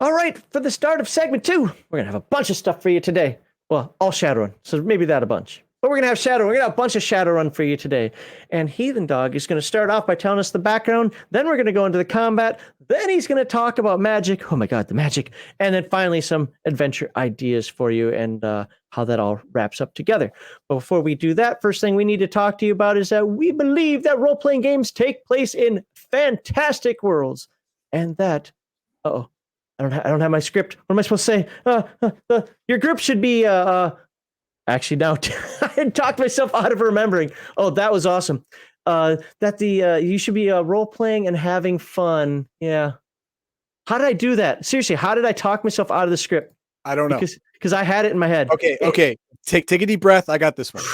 All right, for the start of segment 2, we're going to have a bunch of stuff for you today. Well, all Shadowrun, so maybe that a bunch. But we're going to have Shadowrun. We're going to have a bunch of Shadowrun for you today. And Heathen Dog is going to start off by telling us the background. Then we're going to go into the combat. Then he's going to talk about magic. Oh my god, the magic. And then finally some adventure ideas for you and how that all wraps up together. But before we do that, first thing we need to talk to you about is that we believe that role-playing games take place in fantastic worlds. And that... Uh-oh. I don't have my script. What am I supposed to say? Your group should be actually now I talked myself out of remembering. Oh, that was awesome. That you should be role playing and having fun. Yeah. How did I do that? Seriously, how did I talk myself out of the script? I don't know. Because I had it in my head. Okay. Take a deep breath. I got this one.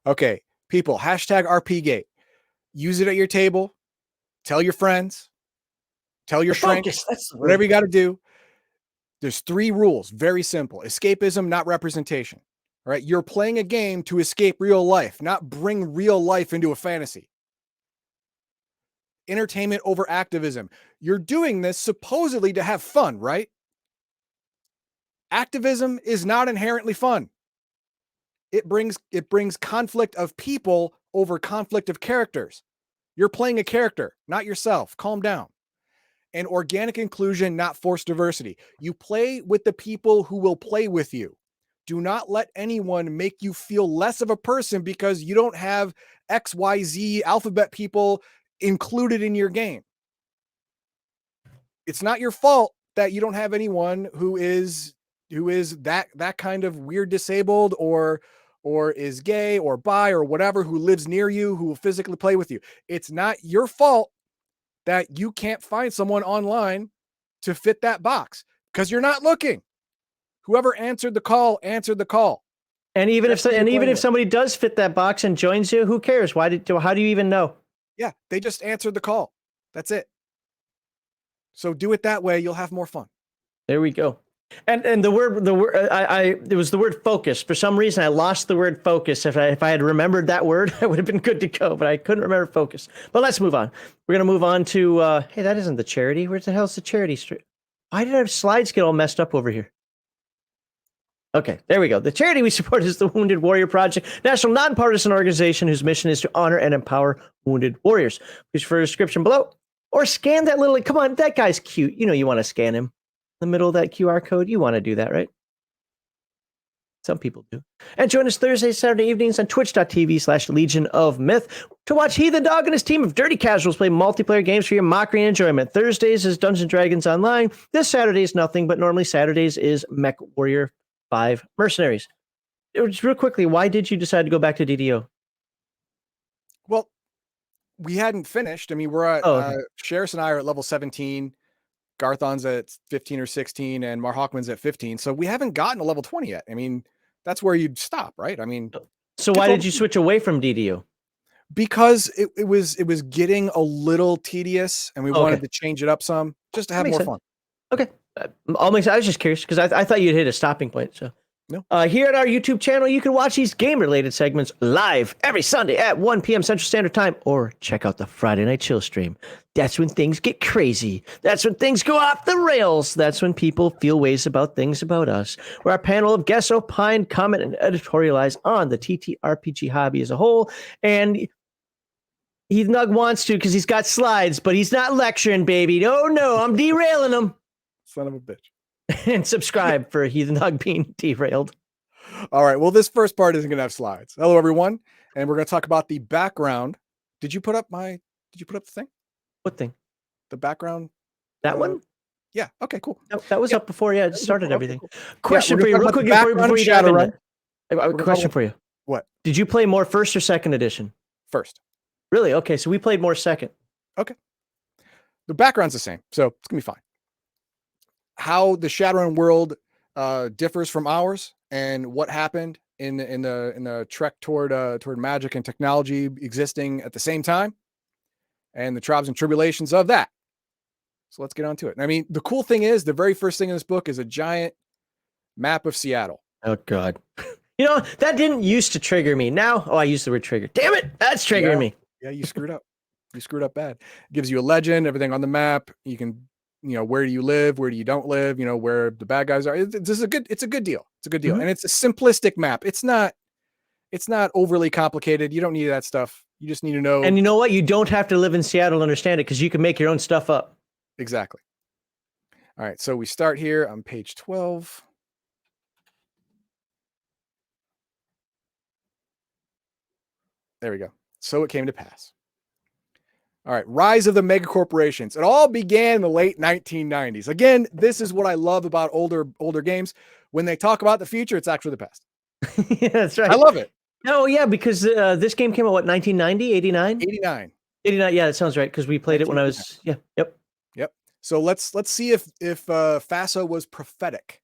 Okay, people, #RPGate. Use it at your table. Tell your friends. Tell your shrinks, whatever you got to do. There's 3 rules, very simple. Escapism, not representation. All right, you're playing a game to escape real life, not bring real life into a fantasy. Entertainment over activism. You're doing this supposedly to have fun, right? Activism is not inherently fun. It brings conflict of people over conflict of characters. You're playing a character, not yourself. Calm down. And organic inclusion, not forced diversity. You play with the people who will play with you. Do not let anyone make you feel less of a person because you don't have XYZ alphabet people included in your game. It's not your fault that you don't have anyone who is that kind of weird disabled or is gay or bi or whatever, who lives near you, who will physically play with you. It's not your fault that you can't find someone online to fit that box because you're not looking. Whoever answered the call answered the call. And even if somebody does fit that box and joins you, who cares? How do you even know? Yeah, they just answered the call. That's it. So do it that way. You'll have more fun. There we go. And it was the word focus. For some reason, I lost the word focus. If I had remembered that word, I would have been good to go, but I couldn't remember focus. But let's move on. We're going to move on to, hey, that isn't the charity. Where the hell's the charity? Why did our slides get all messed up over here? Okay, there we go. The charity we support is the Wounded Warrior Project, national nonpartisan organization whose mission is to honor and empower wounded warriors. Please refer to the description below or scan that little, come on, that guy's cute. You know you want to scan him. The middle of that QR code. You want to do that, right? Some people do. And join us Thursday, Saturday evenings on twitch.tv/legionofmyth to watch Heathen Dog and his team of dirty casuals play multiplayer games for your mockery and enjoyment. Thursdays is Dungeons & Dragons Online. This Saturday is nothing, but normally Saturdays is Mech Warrior 5 Mercenaries. Just real quickly, why did you decide to go back to DDO? Well, we hadn't finished. I mean, we're at, Sheris and I are at level 17. Garthon's at 15 or 16 and Marhawkman's at 15. So we haven't gotten to level 20 yet. I mean, that's where you'd stop, right? I mean, so why did you switch away from DDO? Because it was getting a little tedious and we wanted to change it up some just to have more fun. Okay. I was just curious because I thought you'd hit a stopping point. So no. Here at our YouTube channel, you can watch these game-related segments live every Sunday at 1 p.m. Central Standard Time, or check out the Friday Night Chill stream. That's when things get crazy. That's when things go off the rails. That's when people feel ways about things about us, where our panel of guests opine, comment, and editorialize on the TTRPG hobby as a whole. And Heathen Dog wants to because he's got slides, but he's not lecturing, baby. No, I'm derailing him. Son of a bitch. And subscribe for Heathen Dog being derailed. All right. Well, this first part isn't going to have slides. Hello, everyone. And we're going to talk about the background. Did you put up the thing? What thing? The background? That one? Yeah. Okay, cool. That was up before. Yeah, it started everything. Cool. Question for you, real quick, before you dive in. A question for you. What? Did you play more first or second edition? First. Really? Okay, so we played more second. Okay. The background's the same, so it's going to be fine. How the Shadowrun world differs from ours and what happened in the trek toward magic and technology existing at the same time, and the trials and tribulations of that. So let's get on to it. I mean, the cool thing is the very first thing in this book is a giant map of Seattle. Oh God. You know, that didn't used to trigger me. Now, I used the word trigger. Damn it, that's triggering me. Yeah, you screwed up. You screwed up bad. It gives you a legend, everything on the map. You can where do you live, where do you don't live, where the bad guys are. It's a good deal. It's a good deal. Mhm. And it's a simplistic map. It's not overly complicated. You don't need that stuff. You just need to know. And you know what? You don't have to live in Seattle to understand it, because you can make your own stuff up. Exactly. All right. So we start here on page 12. There we go. So it came to pass. All right. Rise of the mega corporations. It all began in the late 1990s. Again, this is what I love about older games. When they talk about the future, it's actually the past. Yeah, that's right. I love it. Oh, yeah, because this game came out, what, 1990, 89? 89. 89, yeah, that sounds right, because we played it when I was, yeah, yep. So let's see if FASA was prophetic.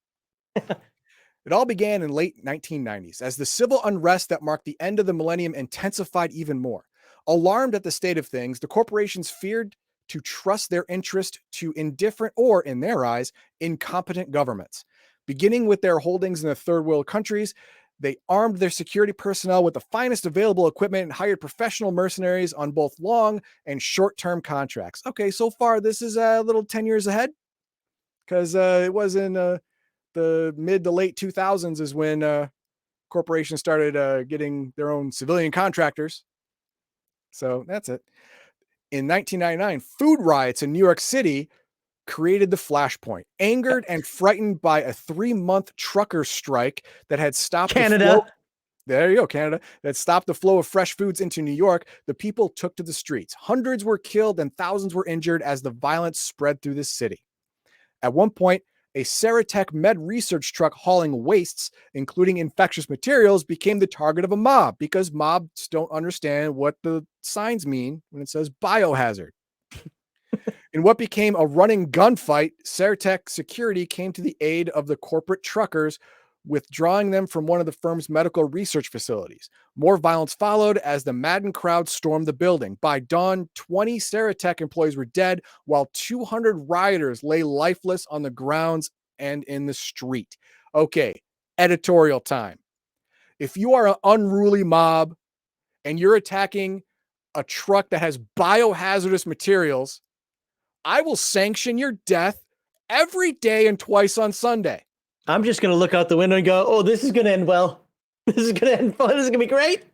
It all began in late 1990s as the civil unrest that marked the end of the millennium intensified even more. Alarmed at the state of things, the corporations feared to trust their interest to indifferent or, in their eyes, incompetent governments. Beginning with their holdings in the third world countries, they armed their security personnel with the finest available equipment and hired professional mercenaries on both long and short-term contracts. Okay, so far this is a little 10 years ahead, because it was in the mid to late 2000s is when corporations started getting their own civilian contractors. So that's it. In 1999, food riots in New York City created the flashpoint. Angered and frightened by a 3-month trucker strike that had stopped Canada. There you go, Canada. That stopped the flow of fresh foods into New York. The people took to the streets. Hundreds were killed and thousands were injured as the violence spread through the city. At one point, a Ceratec med research truck hauling wastes, including infectious materials, became the target of a mob because mobs don't understand what the signs mean when it says biohazard. In what became a running gunfight, Ceratec security came to the aid of the corporate truckers, withdrawing them from one of the firm's medical research facilities. More violence followed as the maddened crowd stormed the building. By dawn, 20 Ceratec employees were dead, while 200 rioters lay lifeless on the grounds and in the street. Okay, editorial time. If you are an unruly mob and you're attacking a truck that has biohazardous materials, I will sanction your death every day and twice on Sunday. I'm just going to look out the window and go, oh, this is going to end well. This is going to end fun. This is going to be great.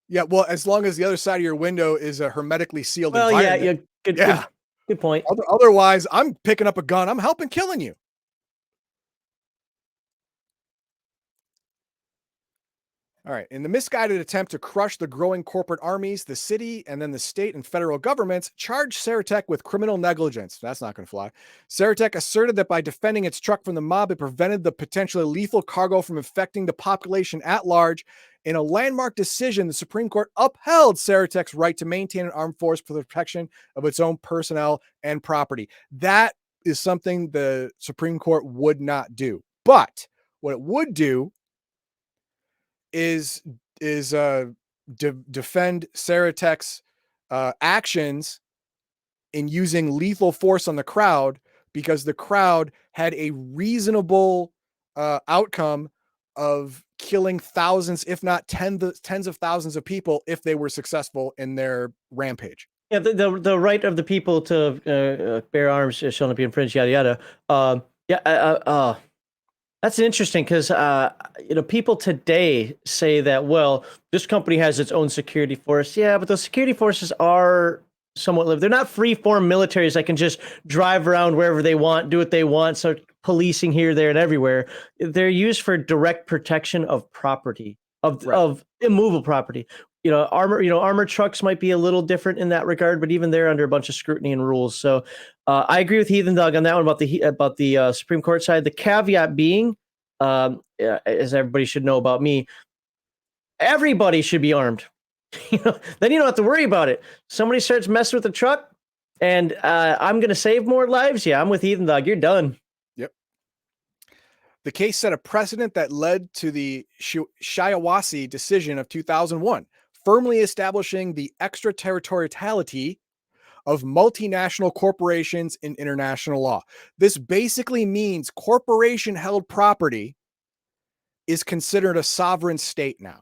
Yeah, well, as long as the other side of your window is a hermetically sealed Well, environment. yeah, good point. Otherwise, I'm picking up a gun. I'm helping killing you. All right. In the misguided attempt to crush the growing corporate armies, the city and then the state and federal governments charged Ceratec with criminal negligence. That's not going to fly. Ceratec asserted that by defending its truck from the mob, it prevented the potentially lethal cargo from affecting the population at large. In a landmark decision, the Supreme Court upheld Ceratec's right to maintain an armed force for the protection of its own personnel and property. That is something the Supreme Court would not do. But what it would do is defend Ceratec's actions in using lethal force on the crowd, because the crowd had a reasonable outcome of killing thousands, if not tens of thousands of people if they were successful in their rampage. Yeah, the right of the people to bear arms shall not be infringed, yada yada. That's interesting, because people today say that, well, this company has its own security force. Yeah, but those security forces are somewhat limited. They're not free-form militaries that can just drive around wherever they want, do what they want, start policing here, there, and everywhere. They're used for direct protection of property, of immovable property. Armored trucks might be a little different in that regard, but even they're under a bunch of scrutiny and rules. So I agree with Heathen Dog on that one about the Supreme Court side. The caveat being, as everybody should know about me, everybody should be armed. Then you don't have to worry about it. Somebody starts messing with the truck, and I'm going to save more lives. Yeah, I'm with Heathen Dog. You're done. The case set a precedent that led to the Shiawassee decision of 2001, firmly establishing the extraterritoriality of multinational corporations in international law. This basically means corporation-held property is considered a sovereign state now,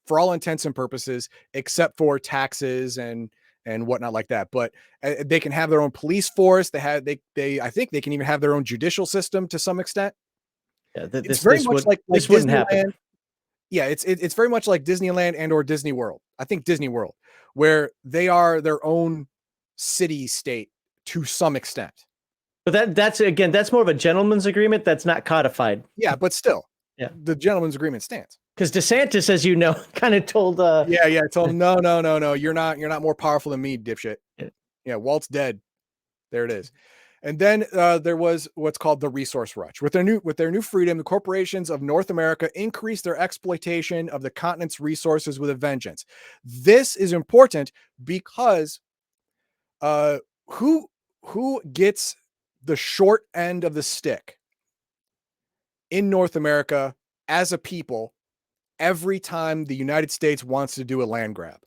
for all intents and purposes, except for taxes and and whatnot like that. But they can have their own police force. I think they can even have their own judicial system to some extent. Yeah, It's very much like this wouldn't happen. Disneyland. Yeah, it's very much like Disneyland and or Disney World. I think Disney World, where they are their own city state to some extent. But that's more of a gentleman's agreement that's not codified. Yeah, but still, yeah, the gentleman's agreement stands. Because DeSantis, as you know, kind of told told him no, you're not more powerful than me, dipshit. Yeah, Walt's dead. There it is. And then there was what's called the resource rush. With their new freedom, the corporations of North America increased their exploitation of the continent's resources with a vengeance. This is important because who gets the short end of the stick in North America as a people every time the United States wants to do a land grab?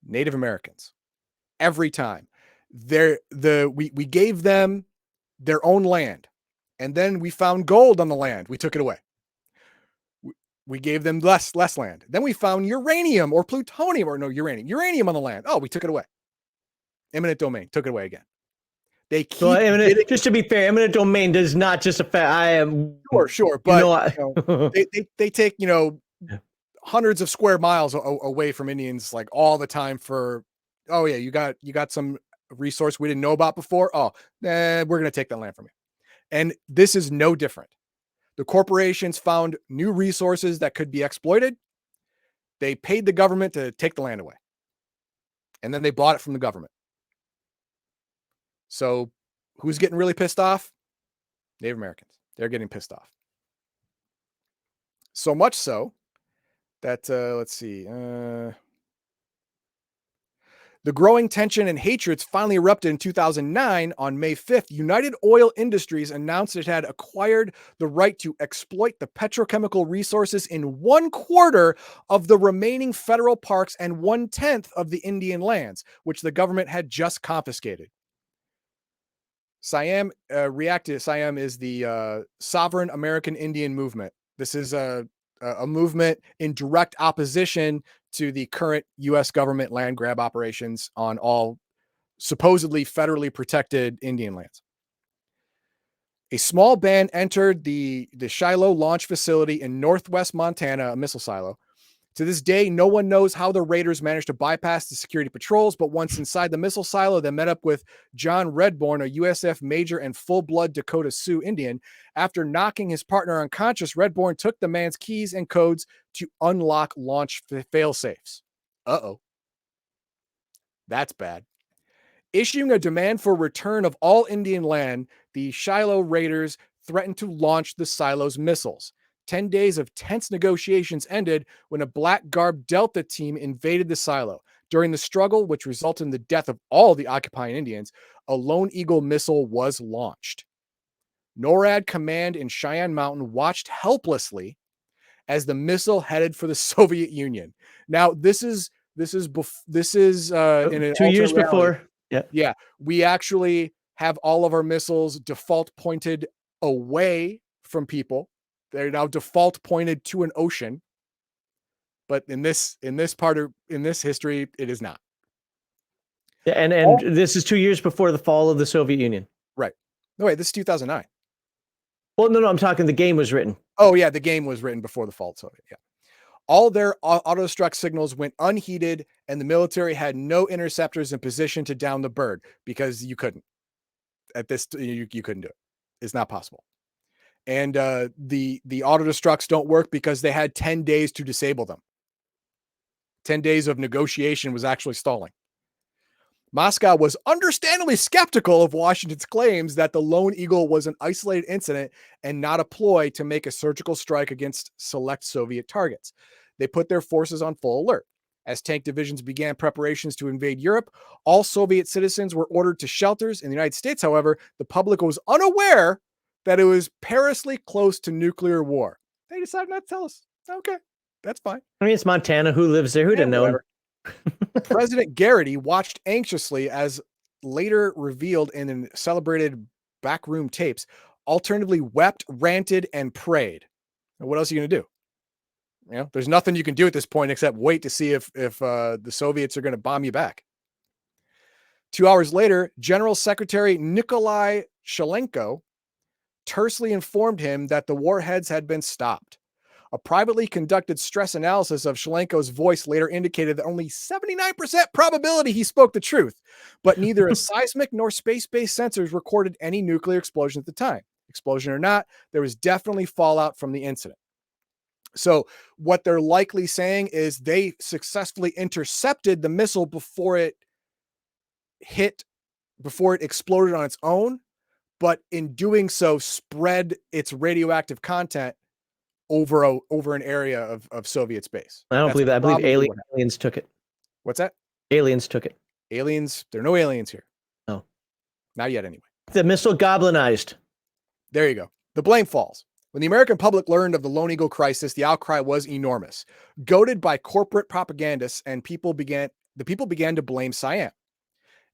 Native Americans. Every time. We gave them their own land, and then we found gold on the land. We took it away. We gave them less land. Then we found uranium or plutonium, or no, uranium on the land. Oh, we took it away. Eminent domain, took it away again. They keep just to be fair, eminent domain does not just affect. I am sure, but they take hundreds of square miles away from Indians like all the time for. Oh yeah, you got some resource we didn't know about before. Oh, we're going to take that land from you. And this is no different. The corporations found new resources that could be exploited. They paid the government to take the land away. And then they bought it from the government. So who's getting really pissed off? Native Americans. They're getting pissed off. So much so that, let's see, the growing tension and hatreds finally erupted in 2009. On May 5th, United Oil Industries announced it had acquired the right to exploit the petrochemical resources in 1/4 of the remaining federal parks and 1/10 of the Indian lands, which the government had just confiscated. Siam reacted. Siam is the Sovereign American Indian Movement. This is a movement in direct opposition to the current U.S. government land grab operations on all supposedly federally protected Indian lands. A small band entered the Shiloh launch facility in northwest Montana, a missile silo. To this day, no one knows how the raiders managed to bypass the security patrols, but once inside the missile silo, they met up with John Redbourne, a USF major and full-blood Dakota Sioux Indian. After knocking his partner unconscious, Redbourne took the man's keys and codes to unlock launch fail-safes. Uh-oh. That's bad. Issuing a demand for return of all Indian land, the Shiloh raiders threatened to launch the silo's missiles. 10 days of tense negotiations ended when a black-garbed Delta team invaded the silo. During the struggle, which resulted in the death of all the occupying Indians, a Lone Eagle missile was launched. NORAD command in Cheyenne Mountain watched helplessly as the missile headed for the Soviet Union. Now, this is in an 2 years alternate reality. before. Yeah, we actually have all of our missiles default pointed away from people. They're now default pointed to an ocean. But in this history, it is not. Yeah, and this is 2 years before the fall of the Soviet Union. Right. No, wait, this is 2009. Well, no, I'm talking the game was written. Oh, yeah, the game was written before the fall of Soviet. Yeah. All their auto-destruct signals went unheeded, and the military had no interceptors in position to down the bird because you couldn't. At this, you couldn't do it. It's not possible. And the auto-destructs don't work because they had 10 days to disable them. 10 days of negotiation was actually stalling. Moscow was understandably skeptical of Washington's claims that the Lone Eagle was an isolated incident and not a ploy to make a surgical strike against select Soviet targets. They put their forces on full alert. As tank divisions began preparations to invade Europe, all Soviet citizens were ordered to shelters. In the United States, however, the public was unaware that it was perilously close to nuclear war. They decided not to tell us. Okay, that's fine. I mean, it's Montana. Who lives there? Who didn't know? President Garrity watched anxiously as later revealed in celebrated backroom tapes, alternatively wept, ranted, and prayed. And what else are you going to do? there's nothing you can do at this point except wait to see if the Soviets are going to bomb you back. 2 hours later, General Secretary Nikolai Shalenko tersely informed him that the warheads had been stopped. A privately conducted stress analysis of Shalenko's voice later indicated that only 79% probability he spoke the truth, but neither a seismic nor space-based sensors recorded any nuclear explosion at the time. Explosion or not, there was definitely fallout from the incident. So what they're likely saying is they successfully intercepted the missile before it exploded on its own, but in doing so spread its radioactive content over an area of Soviet space. I don't believe that. I believe aliens took it. What's that? Aliens took it. Aliens? There are no aliens here. No. Not yet, anyway. The missile goblinized. There you go. The blame falls. When the American public learned of the Lone Eagle crisis, the outcry was enormous. Goaded by corporate propagandists, and the people began to blame Siam,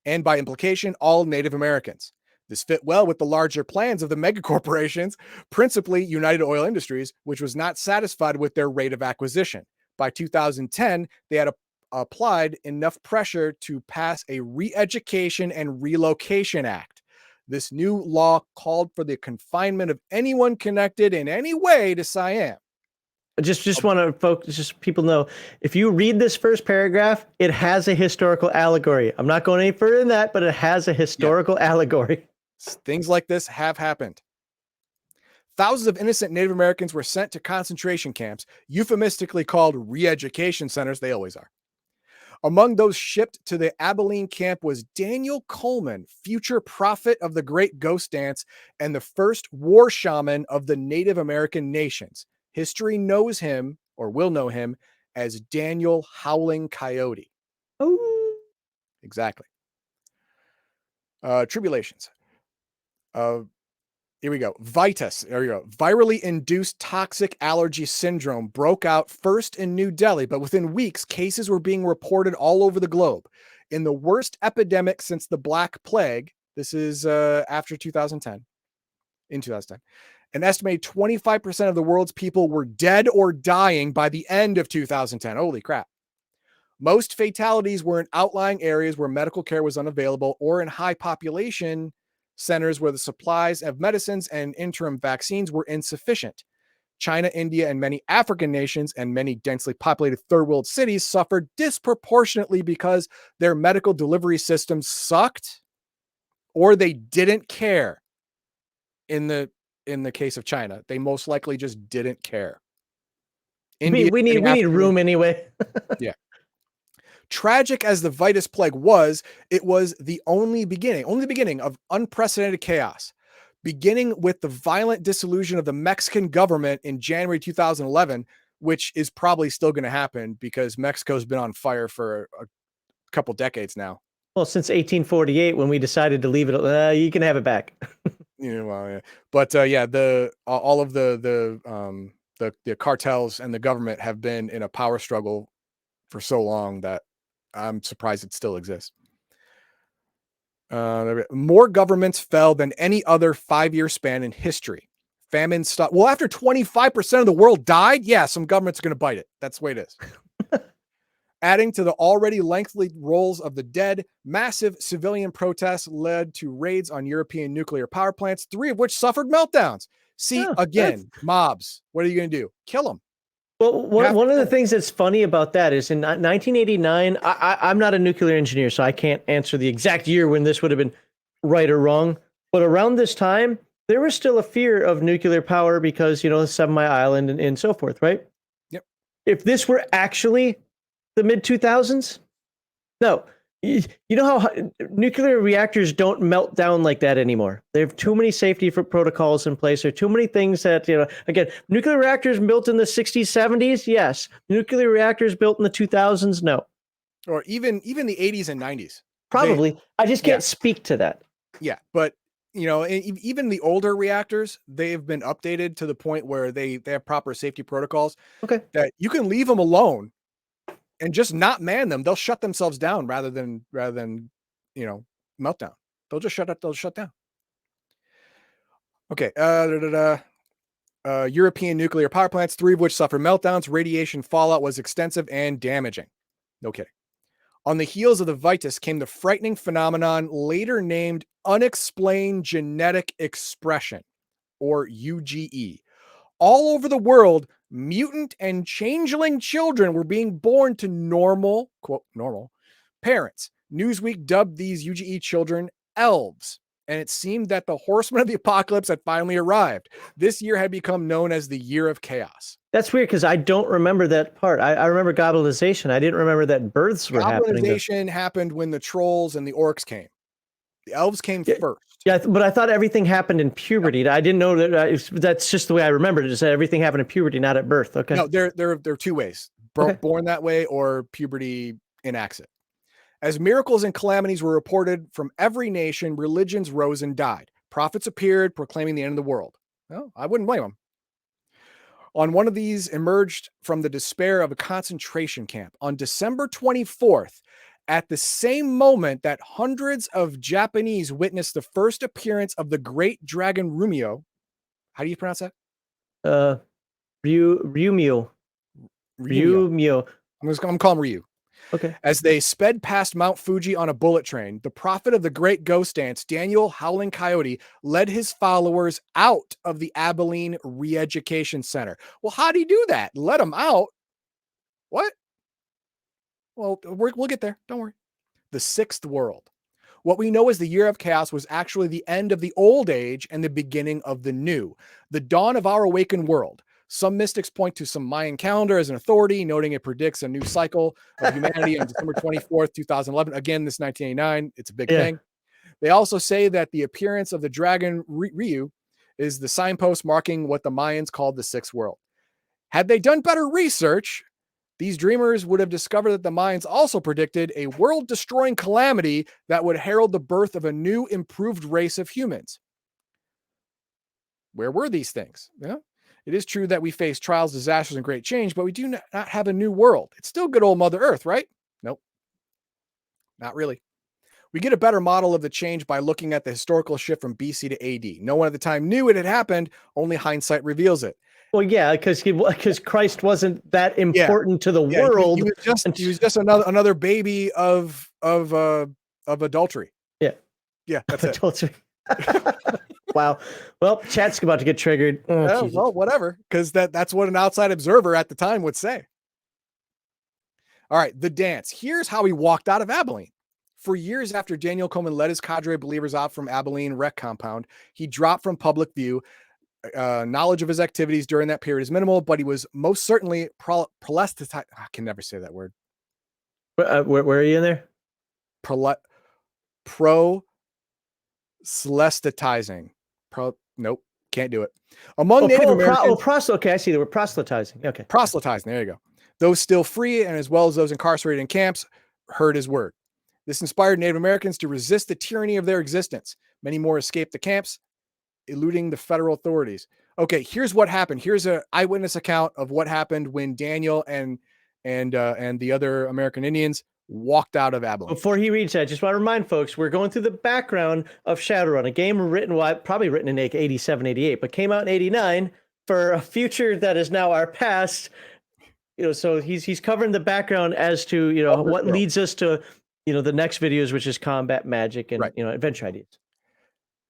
and by implication, all Native Americans. This fit well with the larger plans of the megacorporations, principally United Oil Industries, which was not satisfied with their rate of acquisition. By 2010, they had applied enough pressure to pass a Re-Education and Relocation Act. This new law called for the confinement of anyone connected in any way to Siam. Just want to focus, just people know, if you read this first paragraph, it has a historical allegory. I'm not going any further than that, but it has a historical allegory. Things like this have happened. Thousands of innocent Native Americans were sent to concentration camps, euphemistically called re-education centers. They always are. Among those shipped to the Abilene camp was Daniel Coleman, future prophet of the Great Ghost Dance and the first war shaman of the Native American nations. History knows him, or will know him, as Daniel Howling Coyote. Oh, exactly. Tribulations. Here we go. Vitus. There you go. Virally induced toxic allergy syndrome broke out first in New Delhi, but within weeks, cases were being reported all over the globe. In the worst epidemic since the Black Plague, this is after 2010, in 2010, an estimated 25% of the world's people were dead or dying by the end of 2010. Holy crap. Most fatalities were in outlying areas where medical care was unavailable or in high population centers where the supplies of medicines and interim vaccines were insufficient. China, India, and many African nations and many densely populated third world cities suffered disproportionately because their medical delivery systems sucked or they didn't care. In the case of China, they most likely just didn't care. India, we need room anyway. Yeah. Tragic as the Vitus plague was, it was the only beginning of unprecedented chaos, beginning with the violent dissolution of the Mexican government in January 2011, which is probably still going to happen because Mexico's been on fire for a couple decades now. Well, since 1848, when we decided to leave it, you can have it back. Yeah. But all of the cartels and the government have been in a power struggle for so long that I'm surprised it still exists. More governments fell than any other 5-year span in history. Famine stopped. Well, after 25% of the world died, yeah, some governments are going to bite it. That's the way it is. Adding to the already lengthy rolls of the dead, massive civilian protests led to raids on European nuclear power plants, 3 of which suffered meltdowns. See, again, mobs. What are you going to do? Kill them. Well, one of the things that's funny about that is in 1989, I'm not a nuclear engineer, so I can't answer the exact year when this would have been right or wrong. But around this time, there was still a fear of nuclear power because, 7 Mile Island and so forth, right? Yep. If this were actually the mid-2000s, no. You know how nuclear reactors don't melt down like that anymore. They have too many safety protocols in place. There are too many things that, again, nuclear reactors built in the 60s, 70s, yes. Nuclear reactors built in the 2000s, no. Or even the 80s and 90s. Probably. I just can't speak to that. Yeah, but, even the older reactors, they've been updated to the point where they have proper safety protocols. Okay. That you can leave them alone and just not man them. They'll shut themselves down rather than meltdown. They'll just shut down. Okay. European nuclear power plants, 3 of which suffered meltdowns. Radiation fallout was extensive and damaging. No kidding. On the heels of the Vitus came the frightening phenomenon later named unexplained genetic expression, or UGE. All over the world, mutant and changeling children were being born to normal, quote, normal parents. Newsweek dubbed these UGE children elves, and it seemed that the horsemen of the apocalypse had finally arrived. This year had become known as the Year of Chaos. That's weird because I don't remember that part. I remember goblinization. I didn't remember that births were happening. Goblinization happened when the trolls and the orcs came. The elves came first. Yeah, but I thought everything happened in puberty. I didn't know that. That's just the way I remembered it. Is that everything happened in puberty, not at birth? Okay. No, there are 2 ways: born that way, or puberty enacts it. As miracles and calamities were reported from every nation, religions rose and died. Prophets appeared, proclaiming the end of the world. Well, I wouldn't blame them. On one of these emerged from the despair of a concentration camp on December 24th, at the same moment that hundreds of Japanese witnessed the first appearance of the great dragon Rumio. How do you pronounce that? Ryumyo. Ryumyo. I'm going to call him Ryu. Okay. As they sped past Mount Fuji on a bullet train, the prophet of the great ghost dance, Daniel Howling Coyote, led his followers out of the Abilene Re-Education Center. Well, how do you do that? Let them out? What? Well, we'll get there. Don't worry. The 6th world. What we know as the Year of Chaos was actually the end of the old age and the beginning of the new, the dawn of our awakened world. Some mystics point to some Mayan calendar as an authority, noting it predicts a new cycle of humanity on December 24th, 2011. Again, this 1989. It's a big thing. They also say that the appearance of the dragon Ryu is the signpost marking what the Mayans called the 6th world. Had they done better research, these dreamers would have discovered that the Mayans also predicted a world-destroying calamity that would herald the birth of a new, improved race of humans. Where were these things? Yeah. It is true that we face trials, disasters, and great change, but we do not have a new world. It's still good old Mother Earth, right? Nope. Not really. We get a better model of the change by looking at the historical shift from BC to AD. No one at the time knew it had happened. Only hindsight reveals it. Well, yeah, because Christ wasn't that important to the world. He was just another baby of adultery. Yeah. Yeah, that's adultery. Wow. Well, chat's about to get triggered. Oh, well, whatever, because that's what an outside observer at the time would say. All right, the dance. Here's how he walked out of Abilene. For years after Daniel Coleman led his cadre of believers out from Abilene Rec Compound, he dropped from public view. Knowledge of his activities during that period is minimal, but he was most certainly proselytizing. I can never say that word. Where are you in there? Proselytizing. Nope, can't do it. Among Native Americans. Okay, I see the word proselytizing. Okay. Proselytizing, there you go. Those still free, and as well as those incarcerated in camps, heard his word. This inspired Native Americans to resist the tyranny of their existence. Many more escaped the camps, eluding the federal authorities. Okay, here's what happened. Here's an eyewitness account of what happened when Daniel and the other American Indians walked out of Abilene. Before he reads that, I just want to remind folks, we're going through the background of Shadowrun, a game probably written in 87, 88, but came out in 89 for a future that is now our past. So he's covering the background as to, what leads us to, the next videos, which is combat, magic, and, adventure ideas.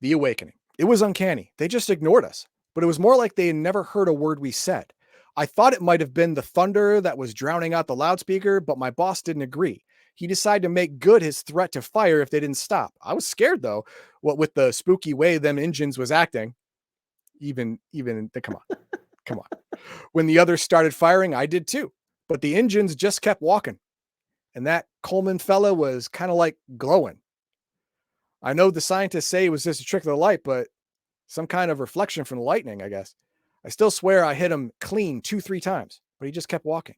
The awakening. It was uncanny. They just ignored us, but it was more like they had never heard a word we said. I thought it might have been the thunder that was drowning out the loudspeaker, but my boss didn't agree. He decided to make good his threat to fire if they didn't stop. I was scared though, what with the spooky way them engines was acting. Come on. When the others started firing, I did too, but the engines just kept walking. And that Coleman fella was kind of like glowing. I know the scientists say it was just a trick of the light, but some kind of reflection from the lightning, I guess. I still swear I hit him clean 2-3 times, but he just kept walking.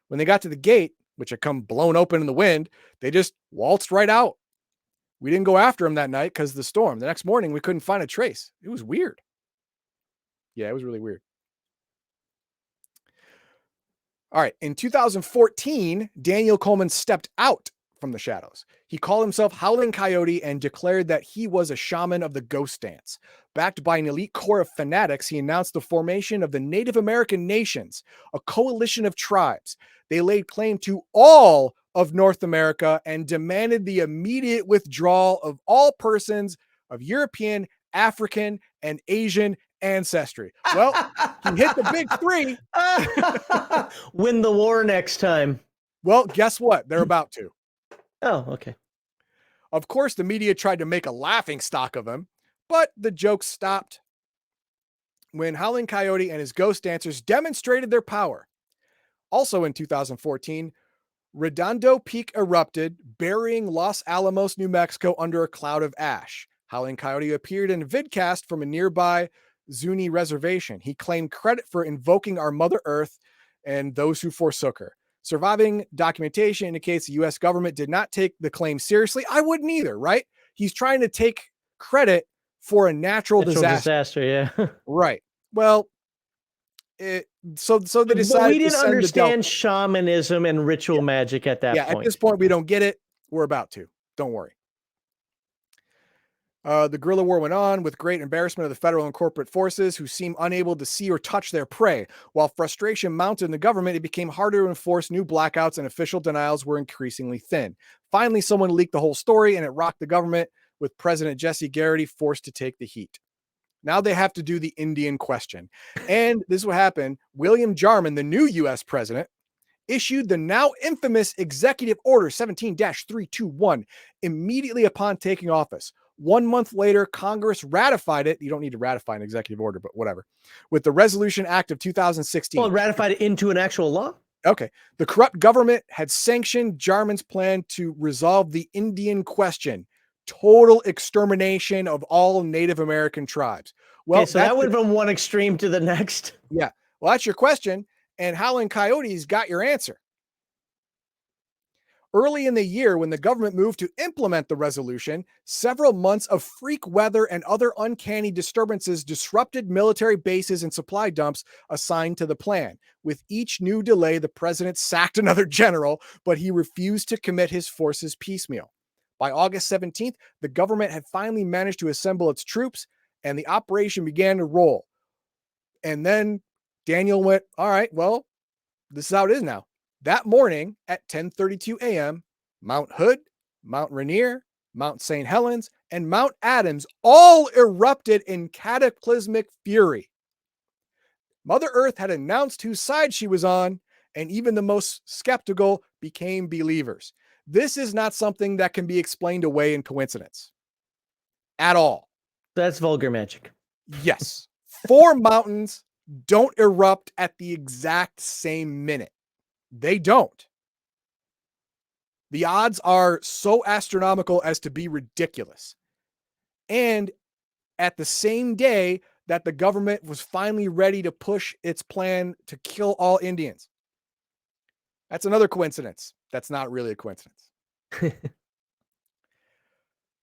When they got to the gate, which had come blown open in the wind, they just waltzed right out. We didn't go after him that night because of the storm. The next morning, we couldn't find a trace. It was weird. Yeah, it was really weird. All right. In 2014, Daniel Coleman stepped out from the shadows. He called himself Howling Coyote and declared that he was a shaman of the ghost dance. Backed by an elite core of fanatics, he announced the formation of the Native American nations, a coalition of tribes. They laid claim to all of North America and demanded the immediate withdrawal of all persons of European, African, and Asian ancestry. Well, he hit the big three. Win the war next time. Well, guess what? They're about to. Oh, okay. Of course, the media tried to make a laughing stock of him, but the jokes stopped when Howling Coyote and his ghost dancers demonstrated their power. Also in 2014, Redondo Peak erupted, burying Los Alamos, New Mexico under a cloud of ash. Howling Coyote appeared in a vidcast from a nearby Zuni reservation. He claimed credit for invoking our Mother Earth and those who forsook her. Surviving documentation indicates the U.S. government did not take the claim seriously. I wouldn't either, right? He's trying to take credit for a natural disaster. Yeah. Right. Well, so they decided. But we didn't to send understand shamanism and ritual magic at that point. At this point, we don't get it. We're about to. Don't worry. The guerrilla war went on with great embarrassment of the federal and corporate forces who seemed unable to see or touch their prey. While frustration mounted in the government, it became harder to enforce new blackouts and official denials were increasingly thin. Finally, someone leaked the whole story and it rocked the government with President Jesse Garrity forced to take the heat. Now they have to do the Indian question. And this is what happened. William Jarman, the new U.S. president, issued the now infamous Executive Order 17-321 immediately upon taking office. 1 month later, Congress ratified it. You don't need to ratify an executive order, but whatever. With the Resolution Act of 2016. Well, ratified it into an actual law? Okay. The corrupt government had sanctioned Jarman's plan to resolve the Indian question. Total extermination of all Native American tribes. Well, okay, so that went from one extreme to the next. Yeah. Well, that's your question. And Howling Coyote's got your answer. Early in the year, when the government moved to implement the resolution, several months of freak weather and other uncanny disturbances disrupted military bases and supply dumps assigned to the plan. With each new delay, the president sacked another general, but he refused to commit his forces piecemeal. By August 17th, the government had finally managed to assemble its troops, and the operation began to roll. And then Daniel went, all right, well, this is how it is now. That morning at 10:32 a.m., Mount Hood, Mount Rainier, Mount St. Helens, and Mount Adams all erupted in cataclysmic fury. Mother Earth had announced whose side she was on, and even the most skeptical became believers. This is not something that can be explained away in coincidence. At all. That's vulgar magic. Yes. 4 mountains don't erupt at the exact same minute. They don't. The odds are so astronomical as to be ridiculous. And at the same day that the government was finally ready to push its plan to kill all Indians. That's another coincidence. That's not really a coincidence.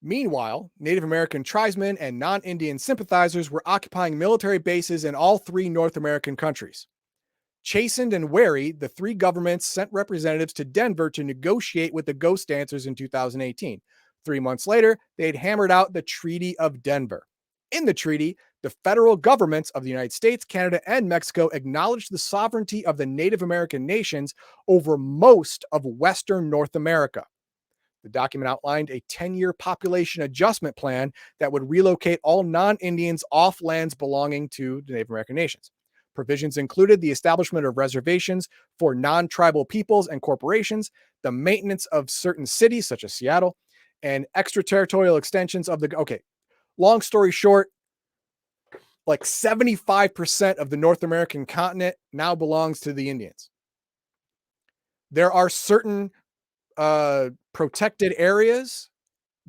Meanwhile, Native American tribesmen and non-Indian sympathizers were occupying military bases in all 3 North American countries. Chastened and wary, the 3 governments sent representatives to Denver to negotiate with the ghost dancers in 2018. 3 months later, they had hammered out the Treaty of Denver. In the treaty, the federal governments of the United States, Canada, and Mexico acknowledged the sovereignty of the Native American nations over most of Western North America. The document outlined a 10-year population adjustment plan that would relocate all non-Indians off lands belonging to the Native American nations. Provisions included the establishment of reservations for non-tribal peoples and corporations, the maintenance of certain cities, such as Seattle, and extraterritorial extensions of the... Okay, long story short, like 75% of the North American continent now belongs to the Indians. There are certain protected areas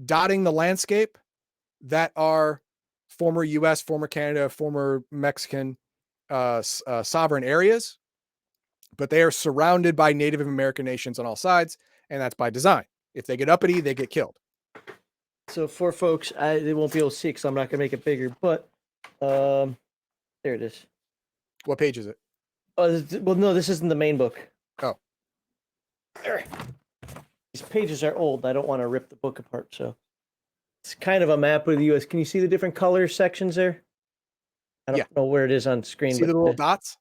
dotting the landscape that are former U.S., former Canada, former Mexican sovereign areas, but they are surrounded by Native American nations on all sides, and that's by design. If they get uppity, they get killed. So for folks, they won't be able to see because I'm not going to make it bigger, but there it is. What page is it? Oh, well, no, this isn't the main book. Oh. There. these pages are old. I don't want to rip the book apart, so it's kind of a map of the U.S. Can you see the different color sections there? I don't know where it is on screen. See the little dots?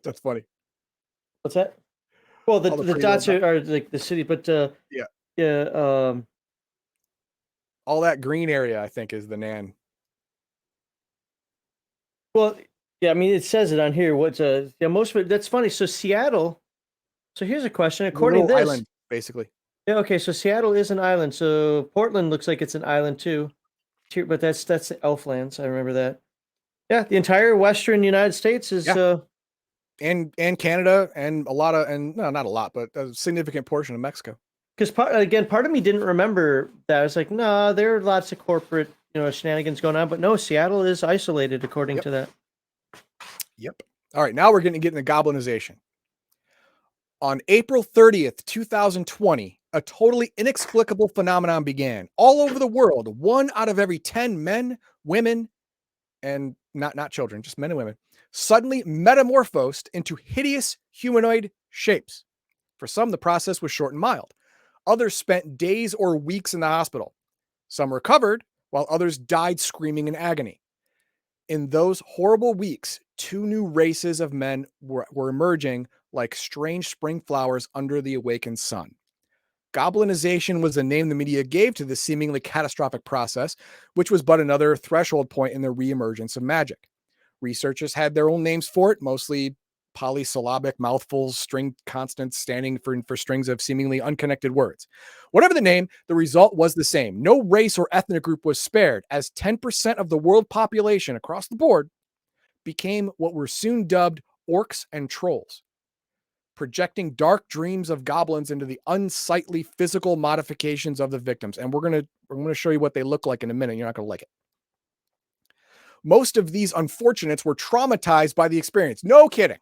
That's funny. What's that? Well, the dots are like the city, but yeah. All that green area, I think, is the Nan. Well, yeah, I mean, it says it on here. What's most of it? That's funny. So Seattle. So here's a question. According to this, island, basically. Yeah. Okay. So Seattle is an island. So Portland looks like it's an island too. But that's the Elflands. I remember that. Yeah, the entire Western United States is. And Canada and not a lot, but a significant portion of Mexico. Because part of me didn't remember that. I was like, no, there are lots of corporate, shenanigans going on, but no, Seattle is isolated according to that. Yep. All right, now we're going to get into goblinization. On April 30th, 2020, a totally inexplicable phenomenon began. All over the world, 1 out of every 10 men, women, and not children, just men and women, suddenly metamorphosed into hideous humanoid shapes. For some, the process was short and mild. Others spent days or weeks in the hospital. Some recovered, while others died screaming in agony. In those horrible weeks, 2 new races of men were emerging like strange spring flowers under the awakened sun. Goblinization was the name the media gave to this seemingly catastrophic process, which was but another threshold point in the reemergence of magic. Researchers had their own names for it, mostly polysyllabic mouthfuls, string constants standing for strings of seemingly unconnected words. Whatever the name, the result was the same. No race or ethnic group was spared, as 10% of the world population across the board became what were soon dubbed orcs and trolls, projecting dark dreams of goblins into the unsightly physical modifications of the victims. And we're going to show you what they look like in a minute. You're not going to like it. Most of these unfortunates were traumatized by the experience. No kidding.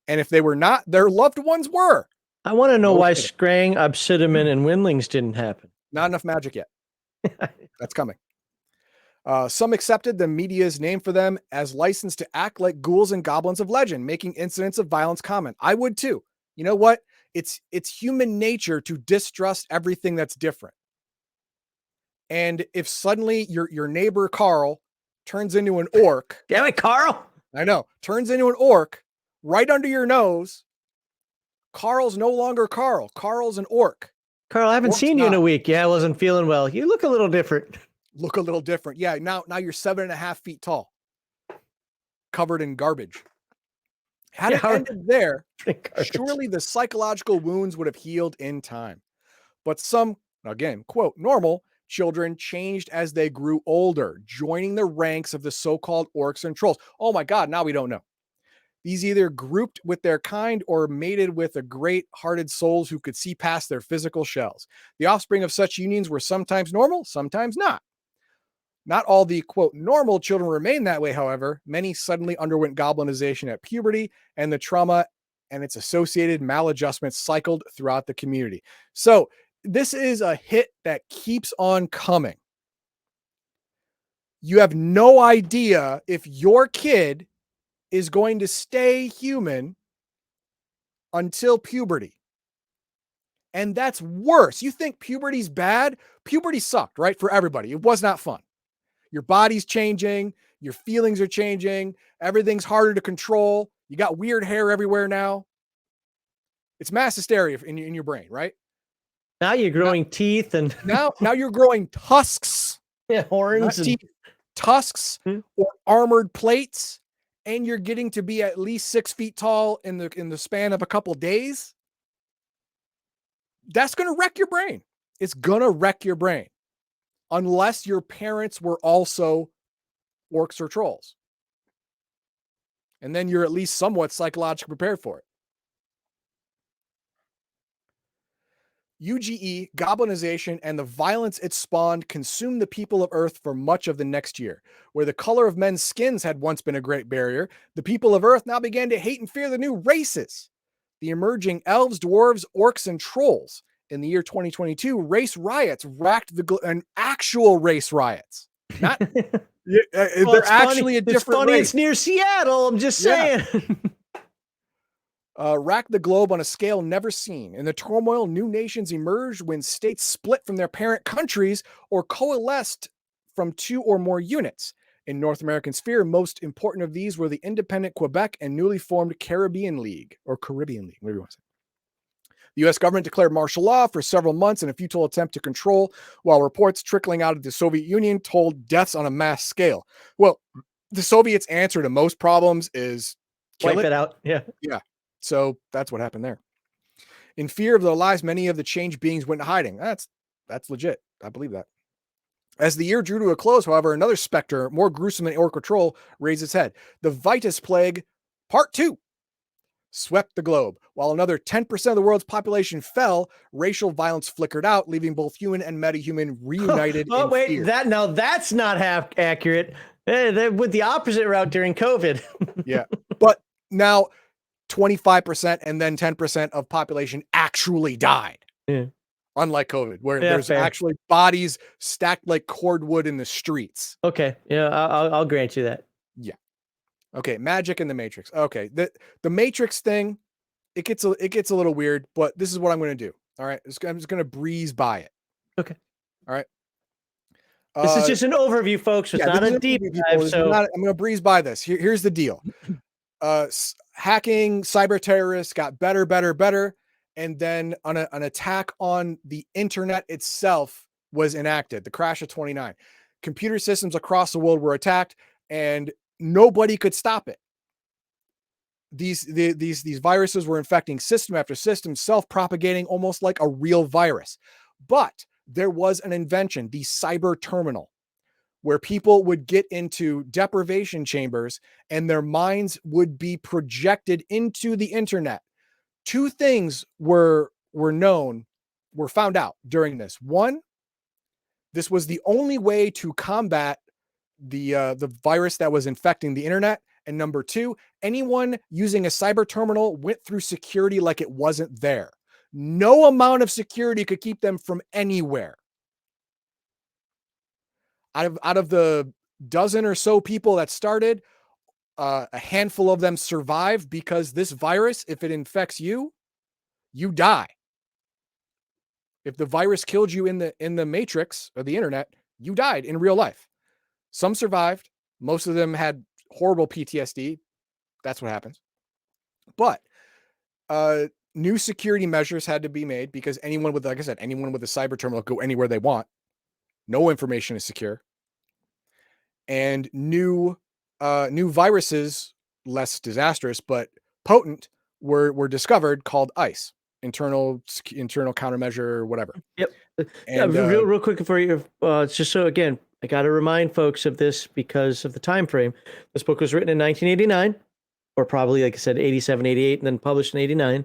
And if they were not, their loved ones were. I want to know why Scrang, Obsidian, and Windlings didn't happen. Not enough magic yet. That's coming. Some accepted the media's name for them as licensed to act like ghouls and goblins of legend, making incidents of violence common. I would too. You know what? It's human nature to distrust everything that's different. And if suddenly your neighbor Carl turns into an orc. Damn it, Carl. I know. Turns into an orc right under your nose. Carl's no longer Carl. Carl's an orc. Carl, I haven't seen you in a week. Yeah, I wasn't feeling well. You look a little different. Look a little different. Yeah, now you're 7.5 feet tall, covered in garbage. Had it ended there, surely the psychological wounds would have healed in time. But some, again, quote, normal children changed as they grew older, joining the ranks of the so-called orcs and trolls. Oh my God, now we don't know. These either grouped with their kind or mated with the great-hearted souls who could see past their physical shells. The offspring of such unions were sometimes normal, sometimes not. Not all the, quote, normal children remained that way, however. Many suddenly underwent goblinization at puberty, and the trauma and its associated maladjustments cycled throughout the community. So this is a hit that keeps on coming. You have no idea if your kid is going to stay human until puberty. And that's worse. You think puberty's bad? Puberty sucked, right? For everybody. It was not fun. Your body's changing. Your feelings are changing. Everything's harder to control. You got weird hair everywhere now. It's mass hysteria in your brain, right? Now you're growing teeth and now you're growing tusks. Yeah, horns and teeth, tusks or armored plates, and you're getting to be at least 6 feet tall in the span of a couple of days. That's going to wreck your brain. It's going to wreck your brain. Unless your parents were also orcs or trolls. And then you're at least somewhat psychologically prepared for it. UGE, goblinization, and the violence it spawned consumed the people of Earth for much of the next year. Where the color of men's skins had once been a great barrier, the people of Earth now began to hate and fear the new races. The emerging elves, dwarves, orcs, and trolls. In the year 2022, race riots racked and actual race riots. Not they're actually a different race. It's near Seattle. I'm just saying. racked the globe on a scale never seen. In the turmoil, new nations emerged when states split from their parent countries or coalesced from two or more units. In North American sphere, most important of these were the independent Quebec and newly formed Caribbean League, whatever you want to say. The U.S. government declared martial law for several months in a futile attempt to control, while reports trickling out of the Soviet Union told deaths on a mass scale. Well, the Soviets' answer to most problems is Wipe it out. Yeah. Yeah. So that's what happened there. In fear of their lives, many of the changed beings went hiding. That's legit. I believe that. As the year drew to a close, however, another specter, more gruesome than Air Control, raised its head. The Vitus Plague, Part 2, swept the globe. While another 10% of the world's population fell, racial violence flickered out, leaving both human and metahuman reunited in wait, fear. that's not half accurate. They went the opposite route during COVID. Yeah. But now 25% and then 10% of population actually died. Yeah. Unlike COVID, where Yeah, there's fair. actually bodies stacked like cordwood in the streets. Okay. Yeah, I'll grant you that. Yeah. Okay. Magic and the Matrix. Okay. The Matrix thing, it gets a little weird, but this is what I'm going to do. All right. I'm just going to breeze by it. Okay. All right. This is just an overview, folks. It's not a deep dive. So I'm going to breeze by this. Here's the deal. Hacking, cyber terrorists got better. And then an attack on the internet itself was enacted, the crash of 29. Computer systems across the world were attacked and nobody could stop it. These viruses were infecting system after system, self-propagating almost like a real virus. But there was an invention, the cyber terminal, where people would get into deprivation chambers and their minds would be projected into the internet. Two things were found out during this. One, this was the only way to combat the virus that was infecting the internet. And number two, anyone using a cyber terminal went through security like it wasn't there. No amount of security could keep them from anywhere. Out of the dozen or so people that started, a handful of them survived because this virus, if it infects you, you die. If the virus killed you in the matrix or the internet, you died in real life. Some survived. Most of them had horrible PTSD. That's what happens. But new security measures had to be made because anyone with, like I said, anyone with a cyber terminal go anywhere they want. No information is secure. And new viruses, less disastrous but potent, were discovered, called ICE, internal countermeasure, whatever. Yep. And real quick before you, just so again, I got to remind folks of this because of the time frame. This book was written in 1989, or probably, like I said, 87, 88, and then published in 89.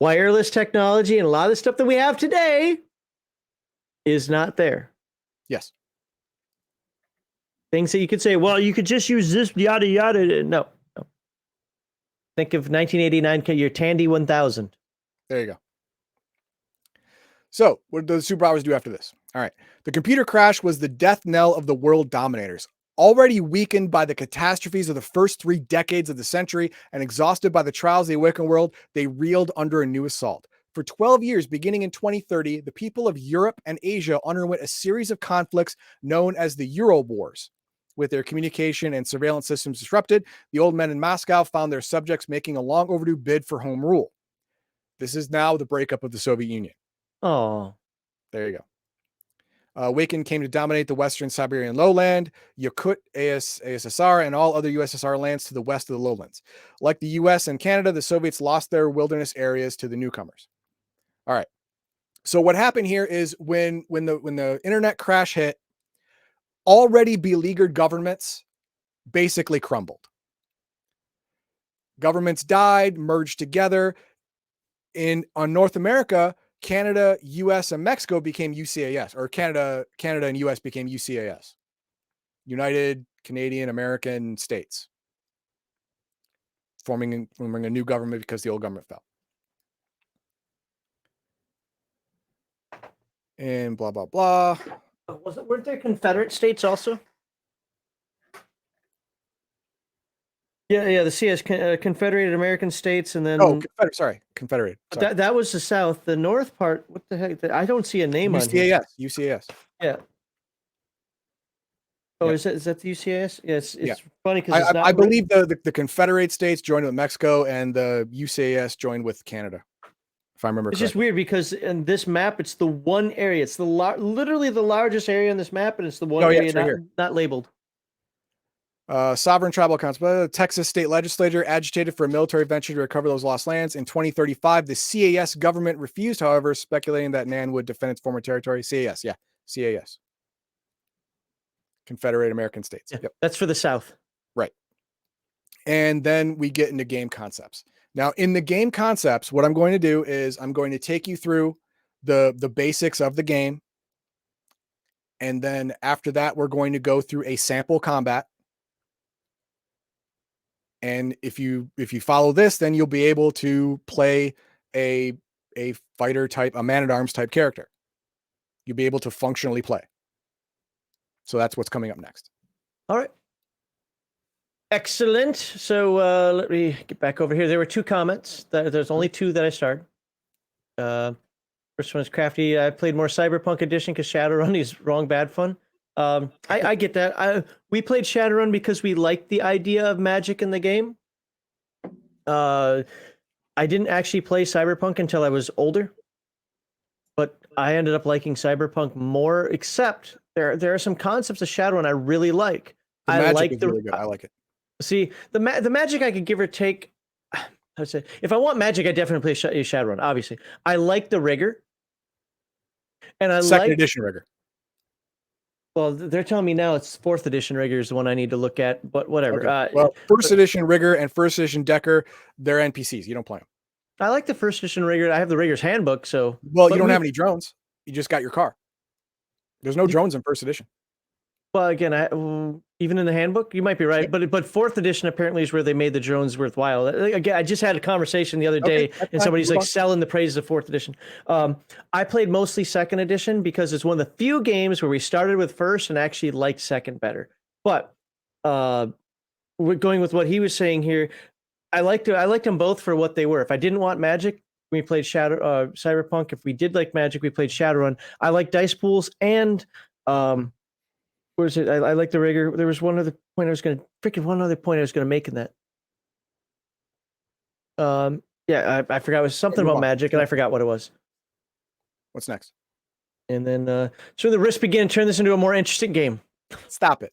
Wireless technology and a lot of the stuff that we have today is not there. Yes. Things that you could say, well, you could just use this, yada, yada. No. Think of 1989, your Tandy 1000. There you go. So what do the superpowers do after this? All right. The computer crash was the death knell of the world dominators. Already weakened by the catastrophes of the first 3 decades of the century and exhausted by the trials of the awakened world, they reeled under a new assault. For 12 years, beginning in 2030, the people of Europe and Asia underwent a series of conflicts known as the Euro Wars. With their communication and surveillance systems disrupted, the old men in Moscow found their subjects making a long overdue bid for home rule. This is now the breakup of the Soviet Union. Oh. There you go. Wiccan came to dominate the Western Siberian lowland, Yakut, ASSR, and all other USSR lands to the west of the lowlands. Like the US and Canada, the Soviets lost their wilderness areas to the newcomers. All right. So what happened here is when the internet crash hit, already beleaguered governments basically crumbled. Governments died, merged together. On North America, Canada, US, and Mexico became UCAS, or Canada and US became UCAS, United Canadian American States, forming a new government because the old government fell. And blah, blah, blah. Weren't there Confederate states also? Yeah, the CS, Confederated American States, and then Confederate. Sorry. that was the South. The North part, what the heck? I don't see a name on here. UCAS. Yeah. Oh, Yep. is that the UCAS? Yes, it's funny because it's not. I believe the Confederate States joined with Mexico, and the UCAS joined with Canada, if I remember It's correctly. just weird because in this map, it's the one area. It's the literally the largest area in this map, and it's the one area not labeled. Sovereign tribal council. Texas state legislature agitated for a military venture to recover those lost lands. In 2035, the CAS government refused, however, speculating that NAN would defend its former territory. CAS. Confederate American States. Yeah, that's for the South. Right. And then we get into game concepts. Now, in the game concepts, what I'm going to do is I'm going to take you through the basics of the game. And then after that, we're going to go through a sample combat. And if you follow this, then you'll be able to play a fighter type, a man-at-arms type character. You'll be able to functionally play. So that's what's coming up next. All right. Excellent. So let me get back over here. There were 2 comments. There's only 2 that I started. First one is Crafty. I played more Cyberpunk Edition because Shadowrun is wrong bad fun. I get that. We played Shadowrun because we liked the idea of magic in the game. I didn't actually play Cyberpunk until I was older, but I ended up liking Cyberpunk more. Except there are some concepts of Shadowrun I really like. I like really good. I like it. See, the magic I could give or take. I'd say if I want magic, I definitely play Shadowrun. Obviously, I like the rigor, and I second edition rigor. Well, they're telling me now it's 4th edition rigor is the one I need to look at, but whatever. Okay. Well, first edition rigor and first edition Decker, they're NPCs. You don't play them. I like the first edition rigor. I have the rigor's handbook, so. Well, you don't have any drones. You just got your car. There's no drones in first edition. Well, again, even in the handbook, you might be right, but 4th edition apparently is where they made the drones worthwhile. Again, I just had a conversation the other day, and somebody's like selling the praises of 4th edition. I played mostly 2nd edition because it's one of the few games where we started with 1st and actually liked 2nd better. But we're going with what he was saying here. I liked them both for what they were. If I didn't want magic, we played Cyberpunk. If we did like magic, we played Shadowrun. I like dice pools and where is it? I like the rigor. There was one other point I was going to make in that. Yeah, I forgot. It was something about magic, and I forgot what it was. What's next? And then, so the risk began to turn this into a more interesting game. Stop it.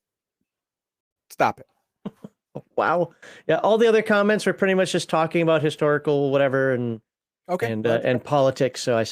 Wow. Yeah, all the other comments were pretty much just talking about historical whatever and politics. So I